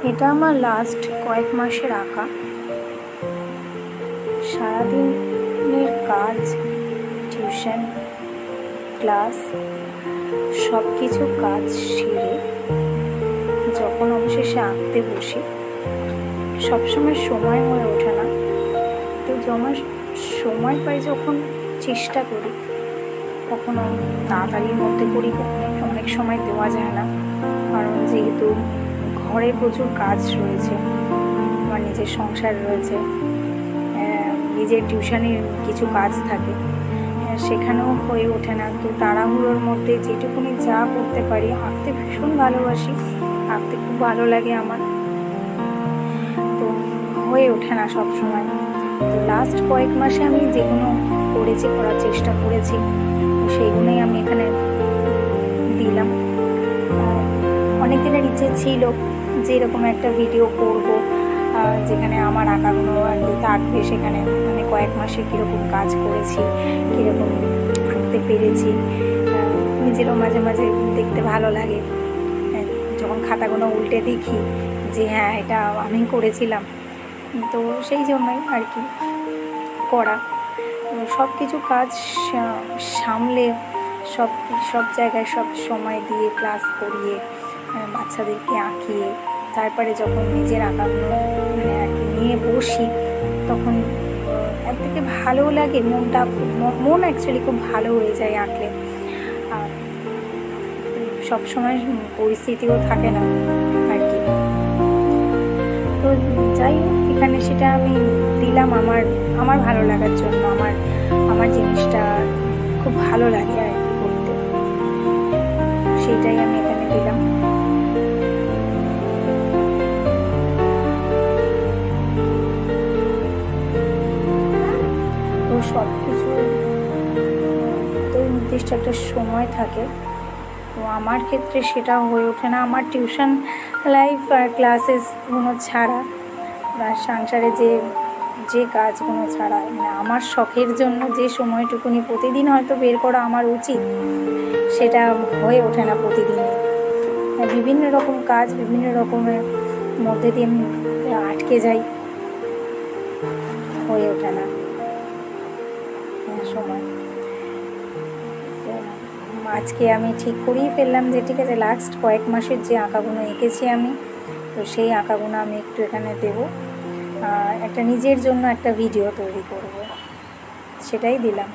এটা আমার লাস্ট কয়েক মাসের আঁকা। সারাদিনের কাজ, টিউশন, ক্লাস সব কিছু কাজ সেরে যখন অবশেষে আঁকতে বসি, সবসময় সময় হয়ে ওঠে না। তো সময় পাই যখন চেষ্টা করি, কখনো তাড়াতাড়ির মধ্যে করি, অনেক সময় দেওয়া যায় না, কারণ যেহেতু ঘরে প্রচুর কাজ রয়েছে, আমার নিজের সংসার রয়েছে, নিজের টিউশনের কিছু কাজ থাকে, সেখানেও হয়ে ওঠে না। তো তাড়াহুড়োর মধ্যে যেটুকুনি যা করতে পারি, আঁকতে ভীষণ ভালোবাসি, আঁকতে খুব ভালো লাগে আমার, তো হয়ে ওঠে না সব সময়। তো লাস্ট কয়েক মাসে আমি যেগুলো করার চেষ্টা করেছি, সেইগুলোই আমি এখানে দিলাম। অনেক দিনের ইচ্ছে ছিল যে এরকম একটা ভিডিও করব, যেখানে আমার আঁকাগুলো একটু থাকবে, সেখানে মানে কয়েক মাসে কীরকম কাজ করেছি, কীরকম আঁকতে পেরেছি, নিজেরও মাঝে মাঝে দেখতে ভালো লাগে যখন খাতাগুলো উল্টে দেখি যে হ্যাঁ এটা আমি করেছিলাম। তো সেই জন্যই আর কি করা। সব কিছু কাজ সামলে সব জায়গায় সব সময় দিয়ে ক্লাস করিয়ে বাচ্চাদেরকে আঁকিয়ে তারপরে যখন নিজের আঁকাগুলো মানে আর কি নিয়ে বসি, তখন একদিকে ভালোও লাগে, মন অ্যাকচুয়ালি খুব ভালো হয়ে যায় আঁকলে। সবসময় পরিস্থিতিও থাকে না আর কি। তো যাই হোক, এখানে সেটা আমি দিলাম আমার ভালো লাগার জন্য, আমার জিনিসটা খুব ভালো লাগে আর কি করতে, সেটাই আমি এখানে দিলাম। তো সব কিছু তো নির্দিষ্ট একটা সময় থাকে, তো আমার ক্ষেত্রে সেটা হয়ে ওঠে না। আমার টিউশন লাইফ আর ক্লাসেসগুলো ছাড়া বা সংসারে যে কাজগুলো ছাড়া, মানে আমার শখের জন্য যে সময়টুকুনি প্রতিদিন হয়তো বের করা আমার উচিত, সেটা হয়ে ওঠে না প্রতিদিনই। বিভিন্ন রকম কাজ, বিভিন্ন রকমের মধ্যে দিয়ে আমি আটকে যাই, হয়ে ওঠে না সময়। আজকে আমি ঠিক করেই ফেললাম যে ঠিক আছে, লাস্ট কয়েক মাসের যে আঁকাগুলো এঁকেছি আমি, তো সেই আঁকাগুলো আমি একটু এখানে দেবো, একটা নিজের জন্য একটা ভিডিও তৈরি করব, সেটাই দিলাম।